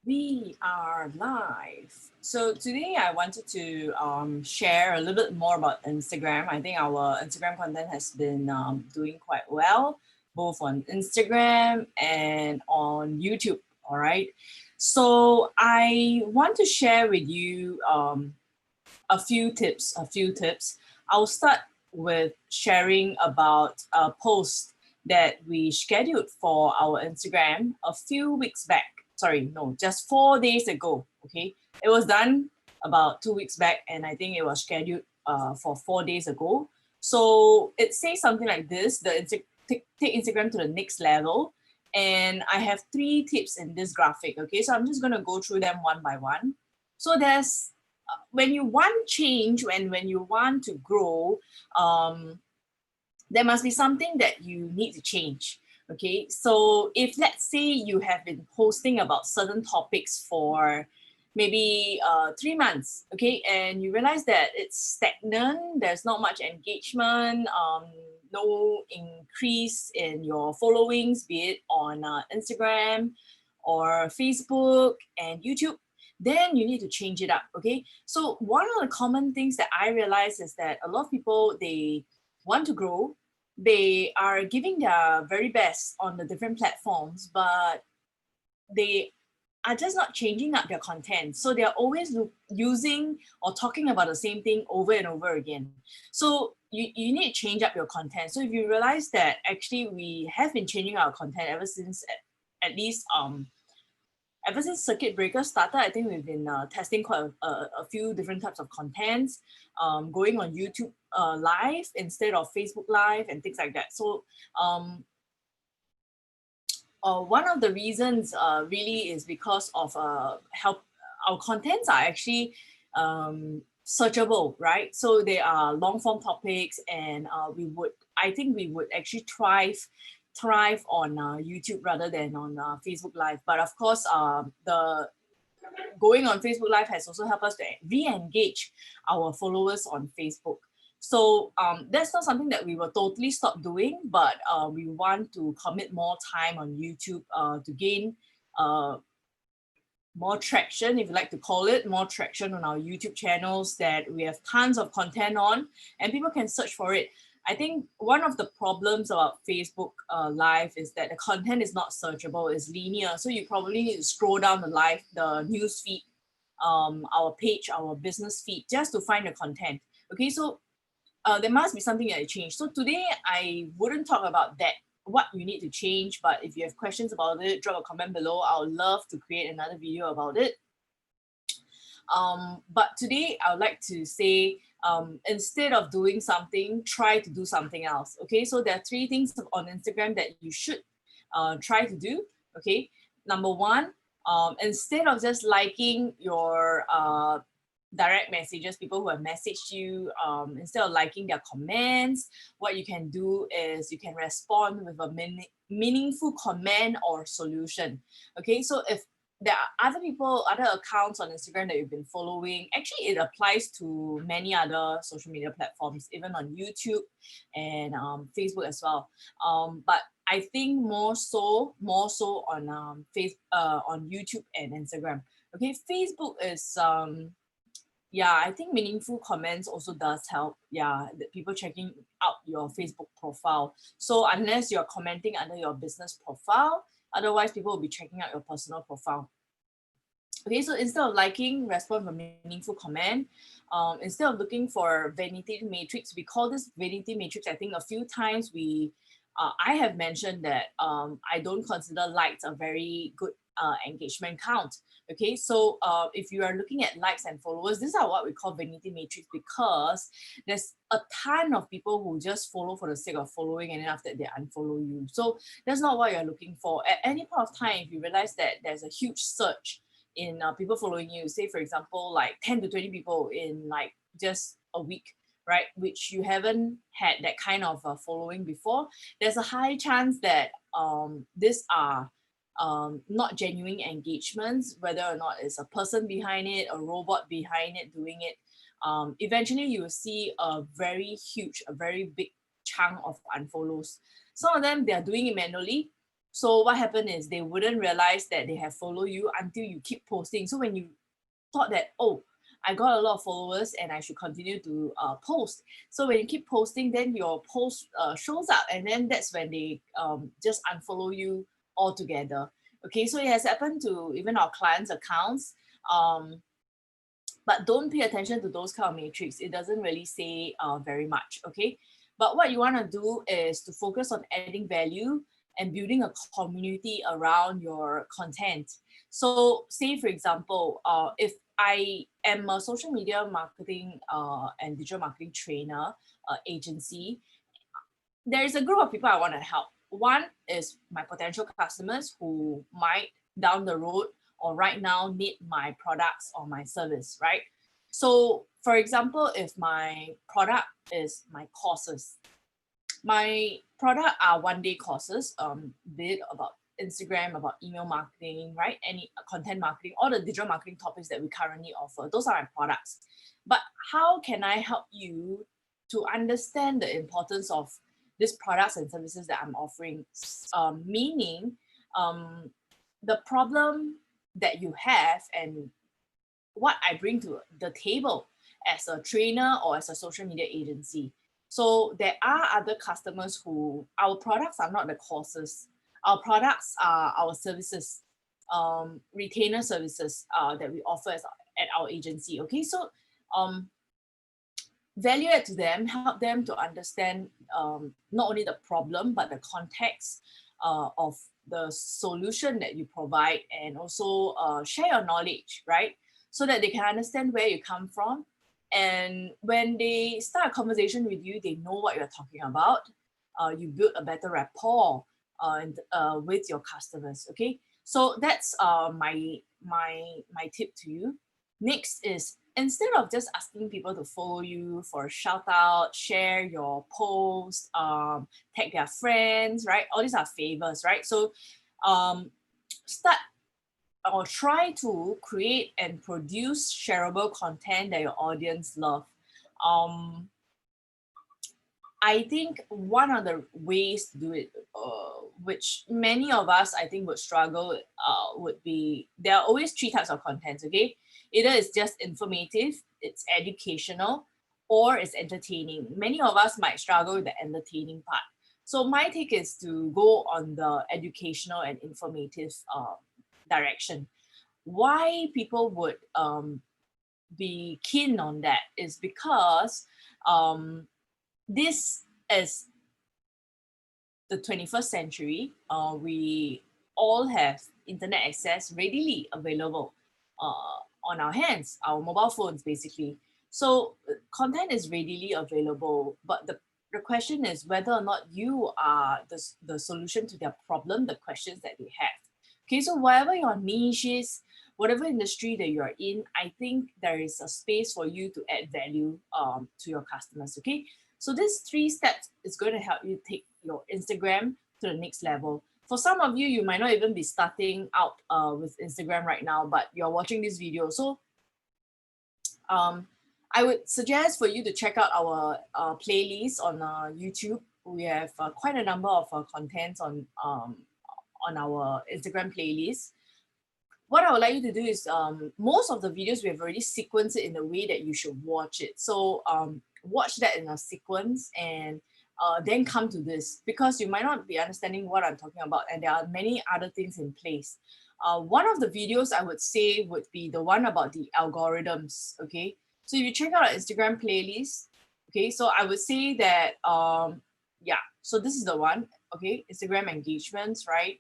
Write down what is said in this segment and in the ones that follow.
We are live. So today I wanted to share a little bit more about Instagram. I think our Instagram content has been doing quite well, both on Instagram and on YouTube. All right. So I want to share with you a few tips. I'll start with sharing about a post that we scheduled for our Instagram a few weeks back. Sorry, no, just 4 days ago. Okay, it was done about 2 weeks back, and I think it was scheduled for 4 days ago. So it says something like this: take Instagram to the next level. And I have 3 tips in this graphic. Okay, so I'm just gonna go through them one by one. So there's when you want change, when you want to grow, there must be something that you need to change. Okay, so if let's say you have been posting about certain topics for maybe 3 months, okay, and you realize that it's stagnant, there's not much engagement, no increase in your followings, be it on Instagram or Facebook and YouTube, then you need to change it up. Okay, so one of the common things that I realize is that a lot of people, they want to grow, they are giving their very best on the different platforms, but they are just not changing up their content. So they're always using or talking about the same thing over and over again. So you need to change up your content. So if you realize that actually we have been changing our content ever since at least ever since circuit breaker started, I think we've been testing quite a few different types of contents, going on YouTube live instead of Facebook live and things like that. So one of the reasons really is because of help. Our contents are actually searchable, right? So they are long form topics, and I think we would actually thrive on YouTube rather than on Facebook Live. But of course, the going on Facebook Live has also helped us to re-engage our followers on Facebook. So that's not something that we will totally stop doing, but we want to commit more time on YouTube to gain more traction, if you like to call it, more traction on our YouTube channels that we have tons of content on, and people can search for it. I think one of the problems about Facebook Live is that the content is not searchable, it's linear. So you probably need to scroll down the news feed, our page, our business feed, just to find the content. Okay, so there must be something that changed. So today I wouldn't talk about that, what you need to change, but if you have questions about it, drop a comment below. I would love to create another video about it. But today I would like to say, instead of doing something, try to do something else. Okay, so there are 3 things on Instagram that you should try to do. Okay, number one, instead of just liking your direct messages, people who have messaged you, instead of liking their comments, what you can do is you can respond with a meaningful comment or solution. Okay, so if there are other accounts on Instagram that you've been following, actually it applies to many other social media platforms, even on YouTube and Facebook as well. But I think more so on on YouTube and Instagram. Okay, Facebook is yeah, I think meaningful comments also does help. Yeah, the people checking out your Facebook profile. So unless you're commenting under your business profile, otherwise people will be checking out your personal profile. Okay, so instead of liking, respond with a meaningful comment. Instead of looking for vanity matrix, we call this vanity matrix. I think a few times I have mentioned that I don't consider likes a very good engagement count. Okay, so if you are looking at likes and followers, these are what we call vanity matrix, because there's a ton of people who just follow for the sake of following, and then after that they unfollow you. So that's not what you're looking for. At any point of time, if you realize that there's a huge surge in people following you, say for example like 10 to 20 people in like just a week, right, which you haven't had that kind of following before, there's a high chance that these are not genuine engagements, whether or not it's a person behind it, a robot behind it doing it. Eventually you will see a very big chunk of unfollows. Some of them, they are doing it manually. So what happened is they wouldn't realize that they have followed you until you keep posting. So when you thought that, oh, I got a lot of followers and I should continue to post. So when you keep posting, then your post shows up, and then that's when they just unfollow you altogether. Okay, so it has happened to even our clients' accounts. But don't pay attention to those kind of metrics. It doesn't really say very much, okay? But what you want to do is to focus on adding value and building a community around your content. So say, for example, if I am a social media marketing and digital marketing trainer agency, there is a group of people I want to help. One is my potential customers who might down the road or right now need my products or my service, right? So, for example, if my product is my courses, my product are one-day courses, be it about Instagram, about email marketing, right? Any content marketing, all the digital marketing topics that we currently offer. Those are my products. But how can I help you to understand the importance of these products and services that I'm offering? Meaning, the problem that you have and what I bring to the table as a trainer or as a social media agency. So there are other customers who our products are not the courses. Our products are our services, retainer services that we offer at our agency. Okay, so value add to them, help them to understand not only the problem but the context of the solution that you provide, and also share your knowledge, right? So that they can understand where you come from. And when they start a conversation with you, they know what you're talking about. You build a better rapport with your customers. Okay, so that's my tip to you. Next is, instead of just asking people to follow you for a shout out, share your post, tag their friends, right? All these are favors, right? So start or try to create and produce shareable content that your audience love. I think one of the ways to do it, which many of us I think would struggle, would be, there are always three types of contents. Okay, either it's just informative, it's educational, or it's entertaining. Many of us might struggle with the entertaining part. So my take is to go on the educational and informative direction. Why people would be keen on that is because this is the 21st century. We all have internet access readily available on our hands, our mobile phones, basically. So content is readily available, but the question is whether or not you are the solution to their problem, the questions that they have. Okay, so whatever your niche is, whatever industry that you're in, I think there is a space for you to add value to your customers. Okay, so these 3 steps is going to help you take your Instagram to the next level. For some of you, you might not even be starting out with Instagram right now, but you're watching this video. So I would suggest for you to check out our playlist on YouTube. We have quite a number of contents on our Instagram playlist. What I would like you to do is, most of the videos we have already sequenced it in the way that you should watch it. So watch that in a sequence, and then come to this, because you might not be understanding what I'm talking about, and there are many other things in place. One of the videos I would say would be the one about the algorithms. Okay, so if you check out our Instagram playlist, okay, so I would say that yeah, so this is the one. Okay, Instagram engagements, right?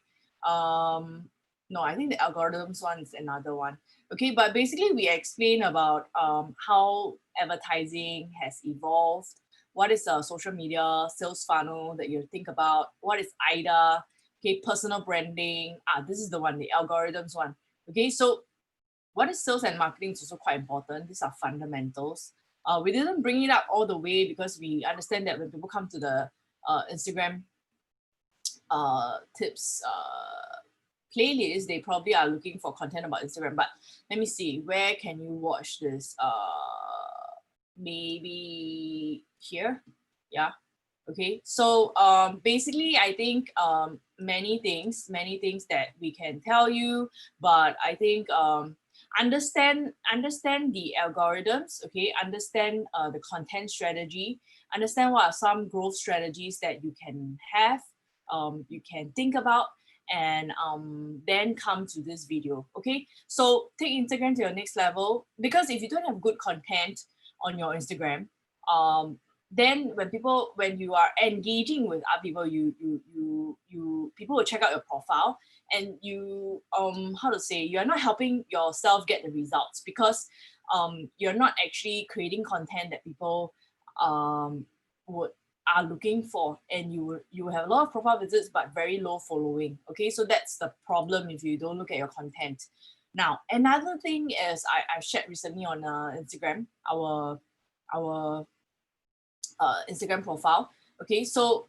No, I think the algorithms one is another one. Okay, but basically we explain about how advertising has evolved, what is a social media sales funnel that you think about, what is IDA, okay, personal branding. This is the one, the algorithms one. Okay, so what is sales and marketing is also quite important. These are fundamentals. We didn't bring it up all the way because we understand that when people come to the Instagram tips playlist, they probably are looking for content about Instagram. But let me see, where can you watch this? Maybe here, yeah. Okay, so basically, I think many things that we can tell you, but I think understand the algorithms. Okay, understand the content strategy. Understand what are some growth strategies that you can have, you can think about, and then come to this video. Okay, so take Instagram to your next level, because if you don't have good content on your Instagram, then when you are engaging with other people, people will check out your profile, and you how to say, you're not helping yourself get the results, because you're not actually creating content that people um would are looking for, and you have a lot of profile visits but very low following. Okay, so that's the problem if you don't look at your content. Now, another thing is, I've shared recently on Instagram, our Instagram profile. Okay, so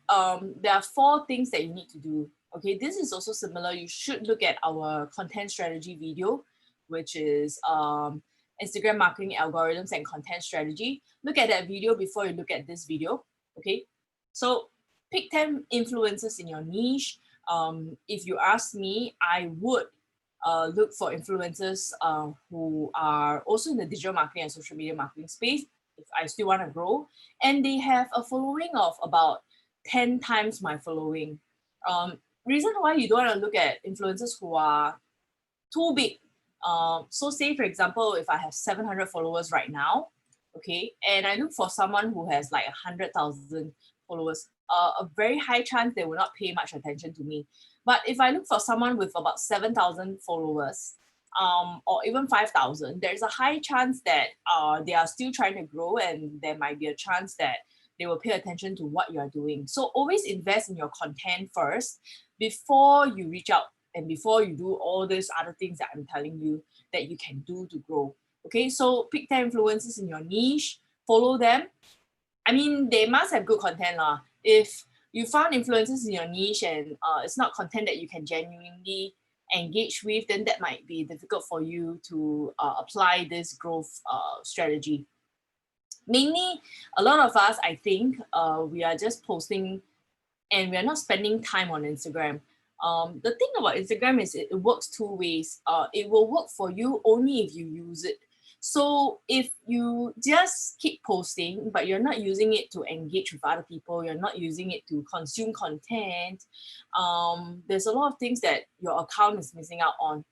there are 4 things that you need to do. Okay, this is also similar. You should look at our content strategy video, which is Instagram marketing algorithms and content strategy. Look at that video before you look at this video. Okay, so pick 10 influencers in your niche. If you ask me, I would look for influencers who are also in the digital marketing and social media marketing space if I still want to grow, and they have a following of about 10 times my following. Reason why you don't want to look at influencers who are too big. So say for example, if I have 700 followers right now, okay, and I look for someone who has like 100,000 followers, a very high chance they will not pay much attention to me. But if I look for someone with about 7,000 followers, or even 5,000, there's a high chance that they are still trying to grow, and there might be a chance that they will pay attention to what you are doing. So always invest in your content first before you reach out, and before you do all these other things that I'm telling you that you can do to grow. Okay, so pick 10 influencers in your niche, follow them. I mean, they must have good content lah. If you found influencers in your niche and it's not content that you can genuinely engage with, then that might be difficult for you to apply this growth strategy. Mainly, a lot of us, I think, we are just posting and we're not spending time on Instagram. The thing about Instagram is it works 2 ways. It will work for you only if you use it. So if you just keep posting, but you're not using it to engage with other people, you're not using it to consume content, there's a lot of things that your account is missing out on.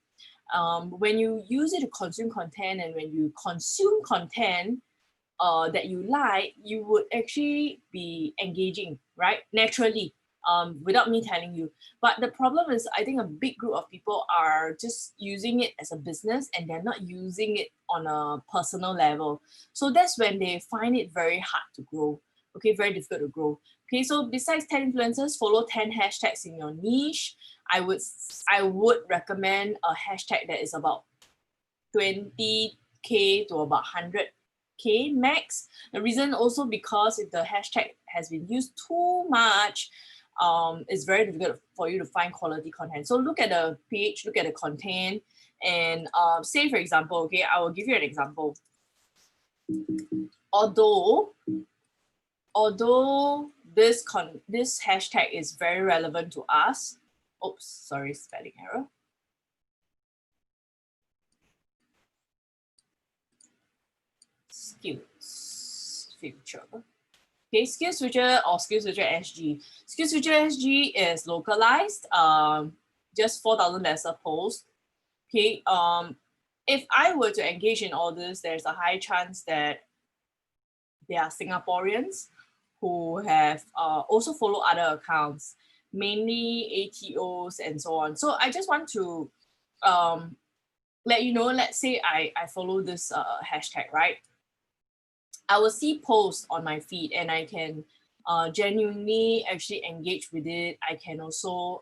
When you use it to consume content, and when you consume content, that you like, you would actually be engaging, right? Naturally, without me telling you. But the problem is, I think a big group of people are just using it as a business, and they're not using it on a personal level. So that's when they find it very hard to grow. Okay, very difficult to grow. Okay, so besides 10 influencers, follow 10 hashtags in your niche. I would recommend a hashtag that is about 20K to about 100K max. The reason also because if the hashtag has been used too much, it's very difficult for you to find quality content. So look at the page, look at the content, and say for example, okay, I will give you an example. Although this hashtag is very relevant to us. Oops, sorry, spelling error. Skills Future. Okay, Skills Future or Skills Future SG. Skills Future SG is localized, just 4,000 lesser posts. Okay, if I were to engage in all this, there's a high chance that there are Singaporeans who have also follow other accounts, mainly ATOs and so on. So I just want to let you know, let's say I follow this hashtag, right? I will see posts on my feed, and I can genuinely actually engage with it. I can also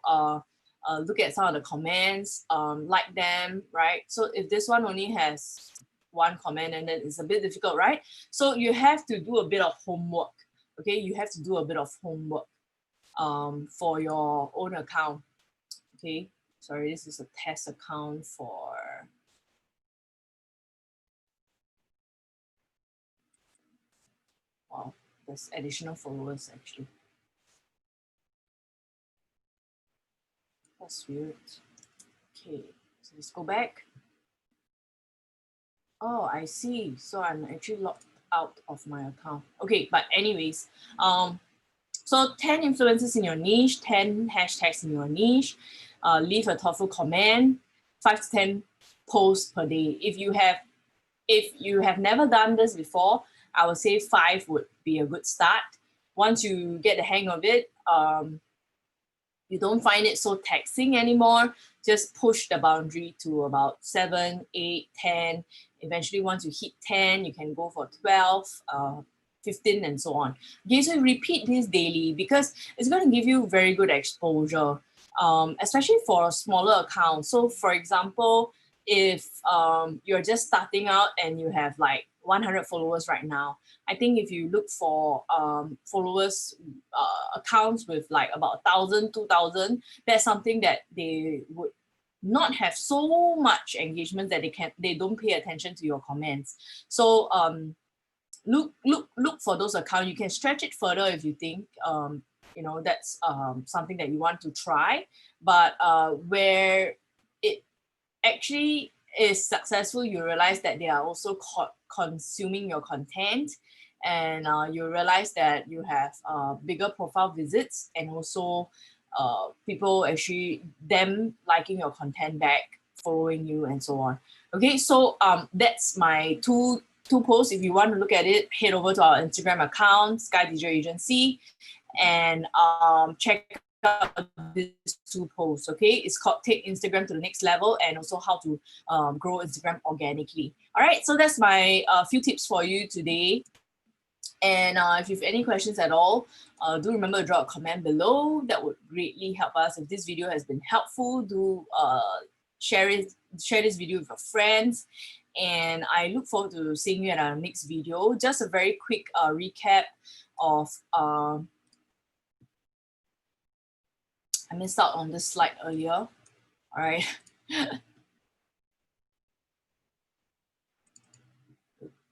look at some of the comments, like them, right? So if this one only has 1 comment, and then it's a bit difficult, right? So you have to do a bit of homework. Okay, you have to do a bit of homework for your own account. Okay, sorry, this is a test account for wow, there's additional followers actually. That's weird. Okay, so let's go back. Oh, I see. So I'm actually locked out of my account. Okay, but anyways, so 10 influencers in your niche, 10 hashtags in your niche, leave a thoughtful comment, 5 to 10 posts per day. If you have never done this before, I would say 5 would be a good start. Once you get the hang of it, you don't find it so taxing anymore, just push the boundary to about 7, 8, 10. Eventually, once you hit 10, you can go for 12, 15, and so on. Okay, so repeat this daily because it's going to give you very good exposure, especially for smaller accounts. So, for example, if you're just starting out and you have like 100 followers right now, I think if you look for followers accounts with like about 1,000, 2,000, that's something that they would not have so much engagement that they don't pay attention to your comments. So look for those accounts. You can stretch it further if you think that's something that you want to try, but where it actually is successful, you realize that they are also consuming your content, and you realize that you have bigger profile visits, and also people actually them liking your content back, following you, and so on. Okay, so that's my two posts. If you want to look at it, head over to our Instagram account, Sky Digital Agency, and check out these 2 posts. Okay, it's called Take Instagram to the Next Level, and also how to grow Instagram organically. All right, so that's my few tips for you today. And if you have any questions at all, do remember to drop a comment below. That would greatly help us. If this video has been helpful, do share this video with your friends. And I look forward to seeing you at our next video. Just a very quick recap of I missed out on this slide earlier. All right.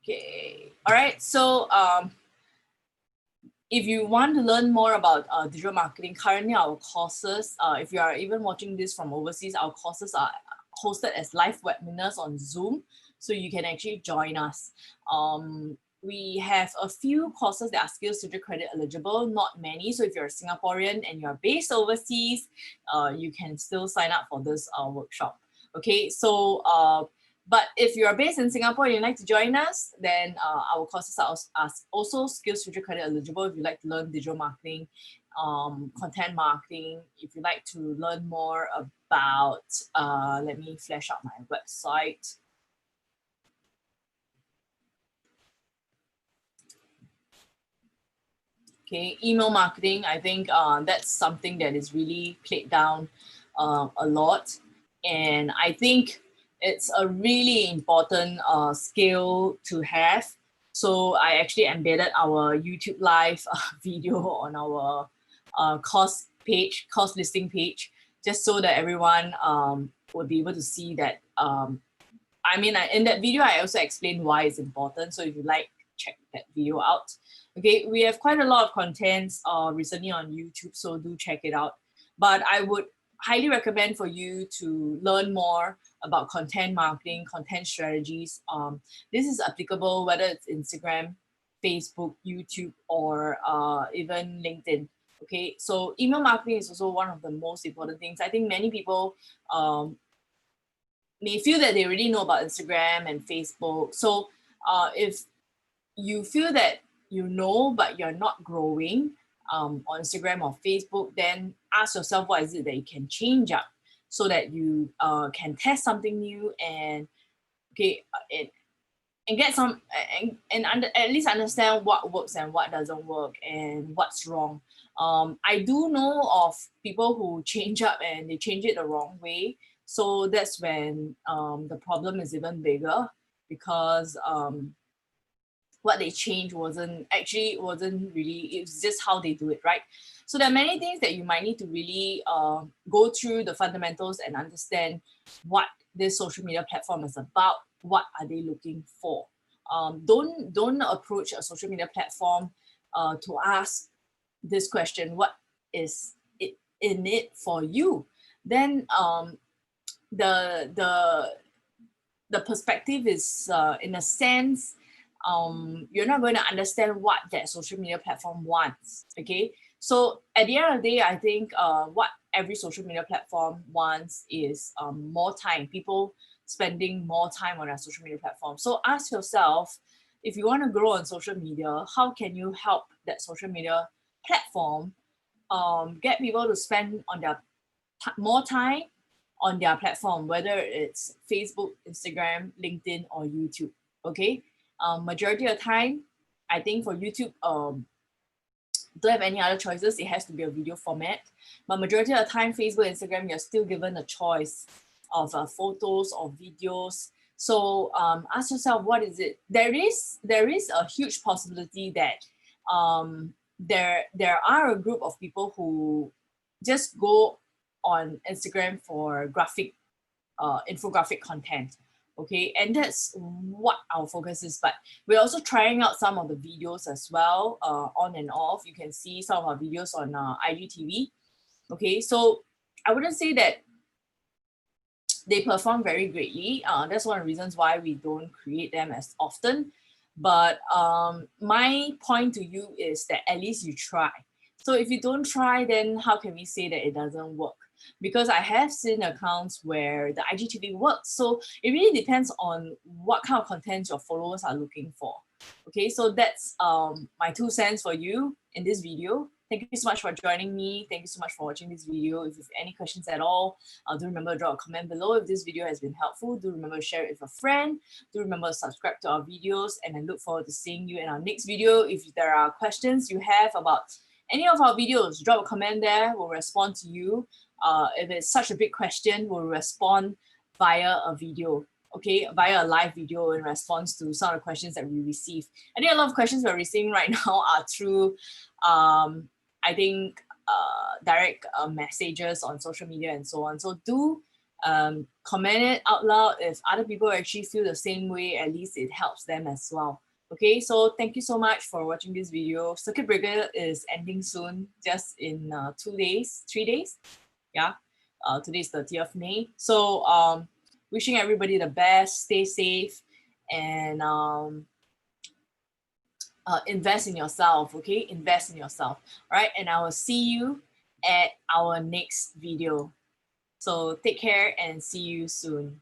Okay. All right. So if you want to learn more about digital marketing, currently our courses, if you are even watching this from overseas, our courses are hosted as live webinars on Zoom. So you can actually join us. We have a few courses that are SkillsFuture credit eligible, not many. So if you're a Singaporean and you're based overseas, you can still sign up for this workshop. Okay, so but if you're based in Singapore and you'd like to join us, then our courses are also SkillsFuture credit eligible if you'd like to learn digital marketing, content marketing. If you'd like to learn more about, let me flash out my website. Okay, email marketing, I think that's something that is really played down a lot. And I think it's a really important skill to have. So I actually embedded our YouTube live video on our course listing page, just so that everyone would be able to see that. I mean, in that video, I also explained why it's important. So if you like, check that video out. Okay, we have quite a lot of contents recently on YouTube, so do check it out. But I would highly recommend for you to learn more about content marketing, content strategies. This is applicable whether it's Instagram, Facebook, YouTube, or even LinkedIn. Okay, so email marketing is also one of the most important things. I think many people may feel that they already know about Instagram and Facebook. So if you feel that you know, but you're not growing on Instagram or Facebook, then ask yourself what is it that you can change up so that you can test something new and get some at least understand what works and what doesn't work and what's wrong. I do know of people who change up and they change it the wrong way. So that's when the problem is even bigger, because what they changed wasn't really, it was just how they do it, right? So there are many things that you might need to really go through the fundamentals and understand what this social media platform is about. What are they looking for? Don't approach a social media platform to ask this question: what is it in it for you? then the perspective is in a sense, you're not going to understand what that social media platform wants. Okay, so at the end of the day, I think what every social media platform wants is more time, people spending more time on their social media platform. So ask yourself, if you want to grow on social media, how can you help that social media platform get people to spend on their more time on their platform, whether it's Facebook, Instagram, LinkedIn, or YouTube. Okay, majority of the time, I think for YouTube, don't have any other choices. It has to be a video format. But majority of the time, Facebook, Instagram, you're still given a choice of photos or videos. So ask yourself, what is it? There is a huge possibility that there are a group of people who just go on Instagram for graphic infographic content. Okay, and that's what our focus is. But we're also trying out some of the videos as well, on and off. You can see some of our videos on IGTV. Okay, so I wouldn't say that they perform very greatly. That's one of the reasons why we don't create them as often. But my point to you is that at least you try. So if you don't try, then how can we say that it doesn't work? Because I have seen accounts where the IGTV works. So it really depends on what kind of content your followers are looking for. Okay, so that's my 2 cents for you in this video. Thank you so much for joining me. Thank you so much for watching this video. If you have any questions at all, do remember to drop a comment below. If this video has been helpful, do remember to share it with a friend. Do remember to subscribe to our videos, and I look forward to seeing you in our next video. If there are questions you have about any of our videos, drop a comment there. We'll respond to you. If it's such a big question, we'll respond via a video. Okay, via a live video in response to some of the questions that we receive. I think a lot of questions we're receiving right now are through, I think, direct messages on social media and so on. So do comment it out loud. If other people actually feel the same way, at least it helps them as well. Okay, so thank you so much for watching this video. Circuit breaker is ending soon, just in 2 days, 3 days. Yeah, today is 30th May. So wishing everybody the best, stay safe, and invest in yourself. Okay, invest in yourself. All right, and I will see you at our next video. So take care and see you soon.